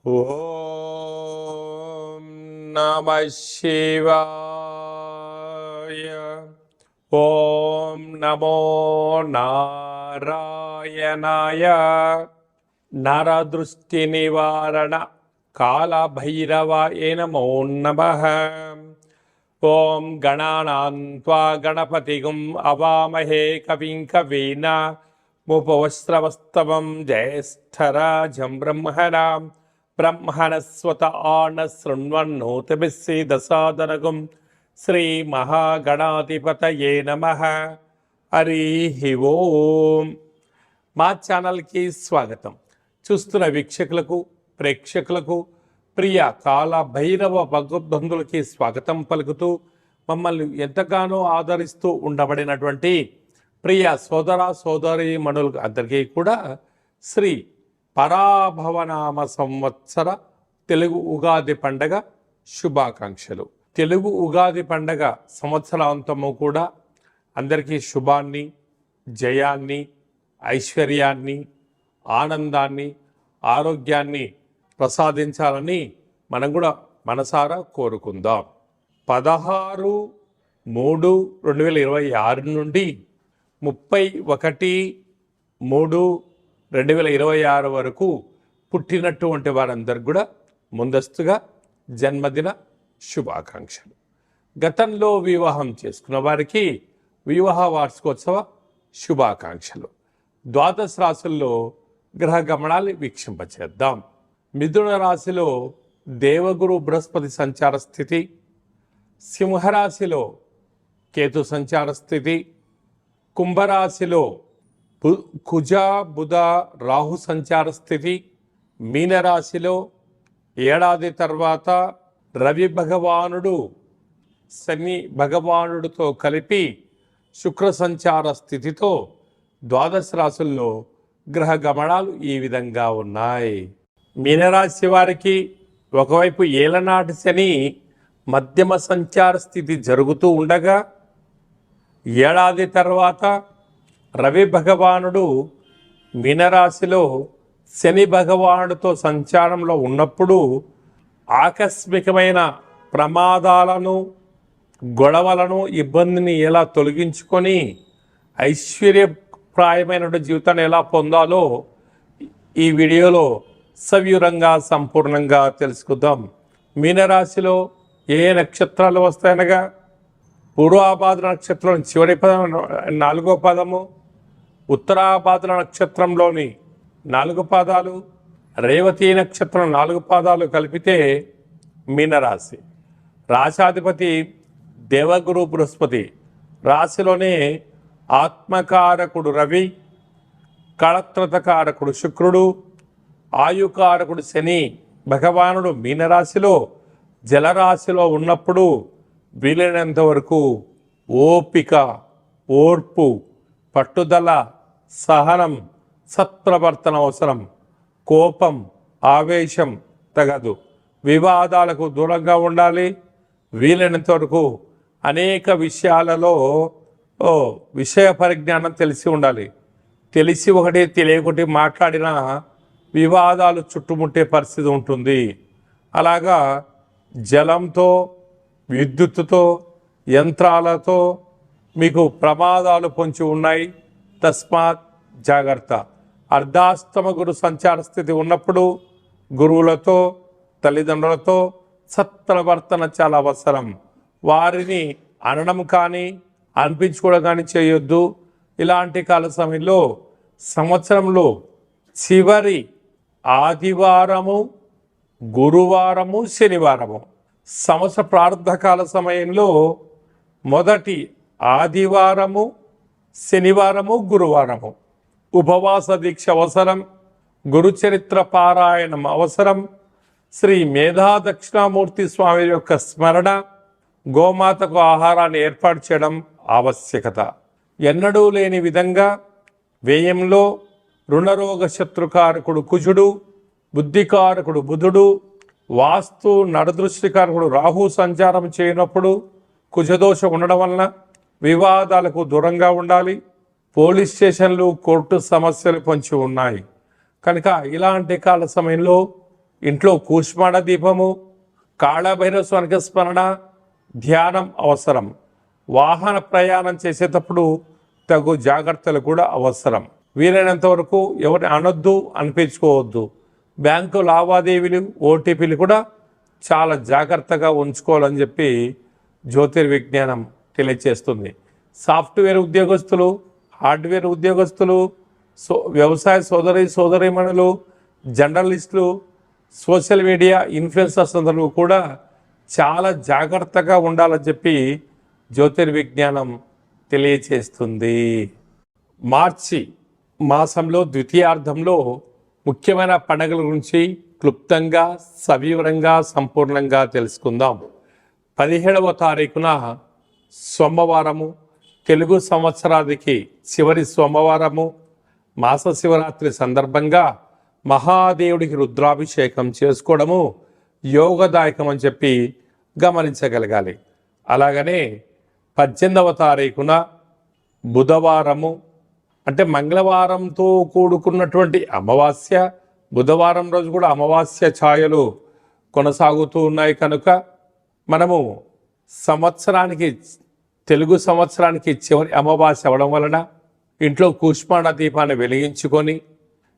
ఓం నమః శివాయ. ఓం నమో నారాయణాయ. నరదృష్టి నివారణ కాల భైరవాయ నమో నమః. ఓం గణానాం త్వా గణపతిగుం అవామహే కవిం కవీన ముపవస్త్రవస్తవం జ్యేష్ఠరాజం బ్రహ్మణాం బ్రహ్మణస్వత ఆన శృణ్వన్నోతిభిస్సీదసాదనగుం శ్రీ మహాగణాధిపతయే నమః. హరి ఓం. మా ఛానల్కి స్వాగతం. చూస్తున్న వీక్షకులకు ప్రేక్షకులకు ప్రియ కాల భైరవ భగవద్బంధులకి స్వాగతం పలుకుతూ మమ్మల్ని ఎంతగానో ఆదరిస్తూ ఉండబడినటువంటి ప్రియ సోదర సోదరి మనులకు అందరికీ కూడా శ్రీ పరాభవనామ సంవత్సర తెలుగు ఉగాది పండగ శుభాకాంక్షలు. తెలుగు ఉగాది పండగ సంవత్సరాంతము కూడా అందరికీ శుభాన్ని, జయాన్ని, ఐశ్వర్యాన్ని, ఆనందాన్ని, ఆరోగ్యాన్ని ప్రసాదించాలని మనం కూడా మనసారా కోరుకుందాం. 16/3/2026 నుండి 31/3/2026 వరకు పుట్టినటువంటి వారందరికీ కూడా ముందస్తుగా జన్మదిన శుభాకాంక్షలు. గతంలో వివాహం చేసుకున్న వారికి వివాహ వార్షికోత్సవ శుభాకాంక్షలు. ద్వాదశ రాశుల్లో గ్రహ గమనాలు వీక్షింపచేద్దాం. మిథున రాశిలో దేవగురు బృహస్పతి సంచార స్థితి, సింహరాశిలో కేతు సంచార స్థితి, కుంభరాశిలో కుజ బుధ రాహు సంచార స్థితి, మీనరాశిలో ఏడాది తర్వాత రవి భగవానుడు శని భగవానుడితో కలిపి శుక్ర సంచార స్థితితో ద్వాదశ రాశుల్లో గ్రహ గమనాలు ఈ విధంగా ఉన్నాయి. మీనరాశి వారికి ఒకవైపు ఏలనాటి శని మధ్యమ సంచార స్థితి జరుగుతూ ఉండగా, ఏడాది తర్వాత రవి భగవానుడు మీనరాశిలో శని భగవానుడితో సంచారంలో ఉన్నప్పుడు ఆకస్మికమైన ప్రమాదాలను, గొడవలను, ఇబ్బందిని ఎలా తొలగించుకొని ఐశ్వర్యప్రాయమైన జీవితాన్ని ఎలా పొందాలో ఈ వీడియోలో సవివరంగా సంపూర్ణంగా తెలుసుకుందాం. మీనరాశిలో ఏ నక్షత్రాలు వస్తాయనగా పూర్వాభాద్ర నక్షత్రం చివరి పదం 4వ పదము, ఉత్తరాభాద్ర నక్షత్రంలోని 4 పాదాలు, రేవతి నక్షత్రం 4 పాదాలు కలిపితే మీనరాశి. రాశాధిపతి దేవగురు బృహస్పతి, రాశిలోనే ఆత్మకారకుడు రవి, కళత్రతకారకుడు శుక్రుడు, ఆయుకారకుడు శని భగవానుడు మీనరాశిలో జలరాశిలో ఉన్నప్పుడు వీలైనంత వరకు ఓపిక, ఓర్పు, పట్టుదల, సహనం, సత్ప్రవర్తన అవసరం. కోపం, ఆవేశం తగదు. వివాదాలకు దూరంగా ఉండాలి. వీలైనంత వరకు అనేక విషయాలలో విషయ పరిజ్ఞానం తెలిసి ఉండాలి. తెలిసి ఒకటి తెలియకొట్టి మాట్లాడినా వివాదాలు చుట్టుముట్టే పరిస్థితి ఉంటుంది. అలాగా జలంతో, విద్యుత్తుతో, యంత్రాలతో మీకు ప్రమాదాలు పొంచి ఉన్నాయి. తస్మాత్ జాగ్రత్త. అర్ధాష్టమ గురు సంచార స్థితి ఉన్నప్పుడు గురువులతో, తల్లిదండ్రులతో సత్ప్రవర్తన చాలా అవసరం. వారిని అనడం కానీ అనిపించుకోవడం కానీ చేయొద్దు. ఇలాంటి కాల సమయంలో సంవత్సరంలో చివరి ఆదివారము, గురువారము, శనివారము, సంవత్సర ప్రారంభకాల సమయంలో మొదటి ఆదివారము, శనివారము, గురువారము ఉపవాస దీక్ష అవసరం. గురుచరిత్ర పారాయణం అవసరం. శ్రీ మేధా దక్షిణామూర్తి స్వామి యొక్క స్మరణ, గోమాతకు ఆహారాన్ని ఏర్పాటు చేయడం ఆవశ్యకత. ఎన్నడూ లేని విధంగా వ్యయంలో రుణరోగ శత్రుకారకుడు కుజుడు, బుద్ధికారకుడు బుధుడు, వాస్తు నరదృష్టికారకుడు రాహు సంచారం చేయనప్పుడు కుజదోషం ఉండడం వలన వివాదాలకు దూరంగా ఉండాలి. పోలీస్ స్టేషన్లు, కోర్టు సమస్యలు పొంచి ఉన్నాయి కనుక ఇలాంటి కాల సమయంలో ఇంట్లో కూష్మాండ దీపము, కాళభైరవ స్వామికి స్మరణ, ధ్యానం అవసరం. వాహన ప్రయాణం చేసేటప్పుడు తగు జాగ్రత్తలు కూడా అవసరం. వీలైనంత వరకు ఎవరిని అనొద్దు, అనిపించుకోవద్దు. బ్యాంకు లావాదేవీలు, ఓటీపీలు కూడా చాలా జాగ్రత్తగా ఉంచుకోవాలని చెప్పి జ్యోతిర్విజ్ఞానం తెలియజేస్తుంది. సాఫ్ట్వేర్ ఉద్యోగస్తులు, హార్డ్వేర్ ఉద్యోగస్తులు, వ్యవసాయ సోదరీమణులు, జర్నలిస్టులు, సోషల్ మీడియా ఇన్ఫ్లుయెన్సర్స్ అందరూ కూడా చాలా జాగ్రత్తగా ఉండాలని చెప్పి జ్యోతిర్విజ్ఞానం తెలియచేస్తుంది. మార్చి మాసంలో ద్వితీయార్థంలో ముఖ్యమైన పండుగల గురించి క్లుప్తంగా, సవివరంగా, సంపూర్ణంగా తెలుసుకుందాం. 17వ తారీఖున సోమవారము, తెలుగు సంవత్సరానికి చివరి సోమవారము, మాస శివరాత్రి సందర్భంగా మహాదేవుడికి రుద్రాభిషేకం చేసుకోవడము యోగదాయకం అని చెప్పి గమనించగలగాలి. అలాగనే 18వ తారీఖున బుధవారము, అంటే మంగళవారంతో కూడుకున్నటువంటి అమావాస్య, బుధవారం రోజు కూడా అమావాస్య ఛాయలు కొనసాగుతూ ఉన్నాయి. కనుక మనము తెలుగు సంవత్సరానికి చివరి అమావాస్య అవ్వడం వలన ఇంట్లో కూష్మాండ దీపాన్ని వెలిగించుకొని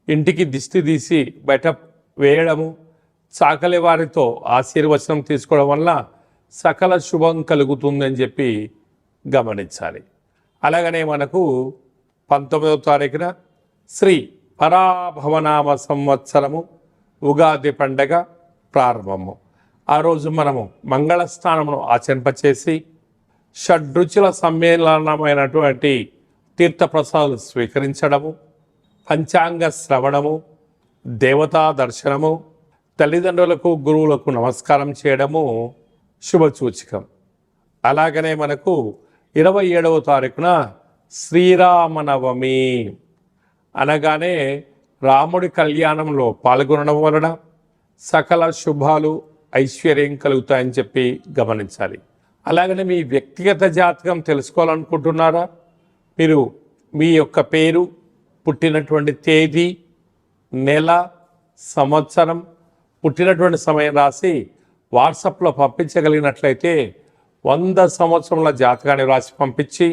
ఇంటికి దిష్టి తీసి బయట వేయడము, చాకలి వారితో ఆశీర్వచనం తీసుకోవడం వల్ల సకల శుభం కలుగుతుందని చెప్పి గమనించాలి. అలాగనే మనకు 19వ తారీఖున శ్రీ పరాభవనామ సంవత్సరము ఉగాది పండగ ప్రారంభము. ఆ రోజు మనము మంగళ స్నానమును ఆచరింపచేసి షడ్రుచుల సమ్మేళనమైనటువంటి తీర్థప్రసాదాలు స్వీకరించడము, పంచాంగ శ్రవణము, దేవతా దర్శనము, తల్లిదండ్రులకు గురువులకు నమస్కారం చేయడము శుభసూచకం. అలాగనే మనకు 27వ తారీఖున శ్రీరామనవమి అనగానే రాముడి కళ్యాణంలో పాల్గొనడం వలన సకల శుభాలు, ఐశ్వర్యం కలుగుతాయని చెప్పి గమనించాలి. అలాగనే మీ వ్యక్తిగత జాతకం తెలుసుకోవాలనుకుంటున్నారా? మీరు మీ యొక్క పేరు, పుట్టినటువంటి తేదీ, నెల, సంవత్సరం, పుట్టినటువంటి సమయం రాసి వాట్సాప్లో పంపించగలిగినట్లయితే 100 సంవత్సరముల జాతకాన్ని రాసి పంపించి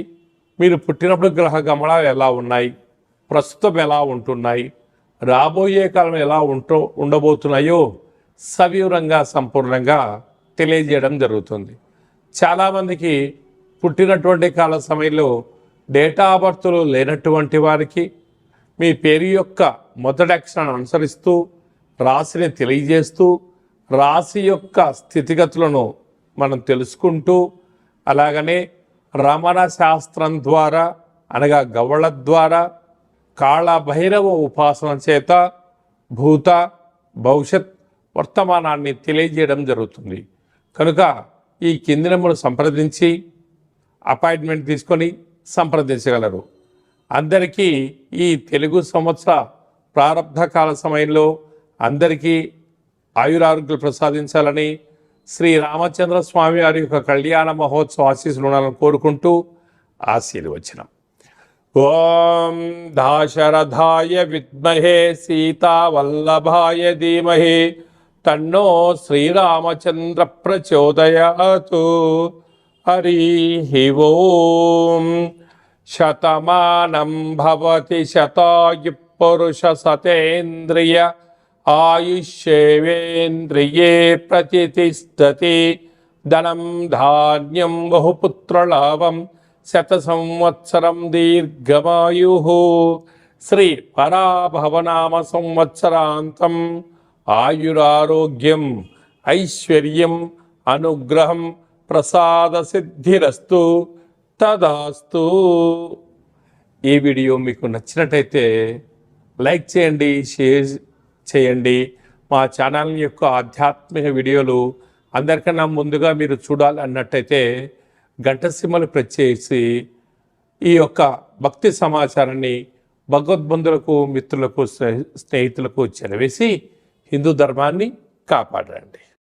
మీరు పుట్టినప్పుడు గ్రహ గమనాలు ఎలా ఉన్నాయి, ప్రస్తుతం ఎలా ఉంటున్నాయి, రాబోయే కాలం ఎలా ఉండబోతున్నాయో సవివరంగా, సంపూర్ణంగా తెలియజేయడం జరుగుతుంది. చాలామందికి పుట్టినటువంటి కాల సమయంలో డేటా ఆఫ్ బర్త్లు లేనటువంటి వారికి మీ పేరు యొక్క మొదటి అక్షరాన్ని అనుసరిస్తూ రాశిని తెలియజేస్తూ రాశి యొక్క స్థితిగతులను మనం తెలుసుకుంటూ, అలాగనే రమణ శాస్త్రం ద్వారా అనగా గవ్వళ ద్వారా కాళభైరవ ఉపాసన చేత భూత, భవిష్యత్, వర్తమానాన్ని తెలియజేయడం జరుగుతుంది. కనుక ఈ కింది నెంబర్ను సంప్రదించి అపాయింట్మెంట్ తీసుకొని సంప్రదించగలరు. అందరికీ ఈ తెలుగు సంవత్సర ప్రారంభ కాల సమయంలో అందరికీ ఆయురారోగ్యాలు ప్రసాదించాలని శ్రీ రామచంద్ర స్వామి వారి యొక్క కళ్యాణ మహోత్సవ ఆశీస్సులు ఉండాలని కోరుకుంటూ ఆశీర్వచనం. ఓం దాశరథాయ విద్మహే సీతావల్లభాయ ధీమహి తన్నో శ్రీరామచంద్ర ప్రచోదయాతు. హరి ఓం. శతమానం భవతి శతాయు పురుష సతేంద్రియ ఆయుష్యేవేంద్రియే ప్రతిష్టతి. ధనం ధాన్యం బహుపుత్రలాభం శత సంవత్సరం దీర్ఘమాయు. శ్రీ పరాభవనామ సంవత్సరాంతం ఆయురారోగ్యం, ఐశ్వర్యం, అనుగ్రహం, ప్రసాద సిద్ధిరస్తు. తదాస్తు. ఈ వీడియో మీకు నచ్చినట్టయితే లైక్ చేయండి, షేర్ చేయండి. మా ఛానల్ యొక్క ఆధ్యాత్మిక వీడియోలు అందరికన్నా ముందుగా మీరు చూడాలి అన్నట్టయితే గంట సింబల్ ప్రెస్ చేసి ఈ యొక్క భక్తి సమాచారాన్ని భగవద్బంధులకు, మిత్రులకు, స్నేహితులకు చేరవేసి హిందూ ధర్మాన్ని కాపాడండి.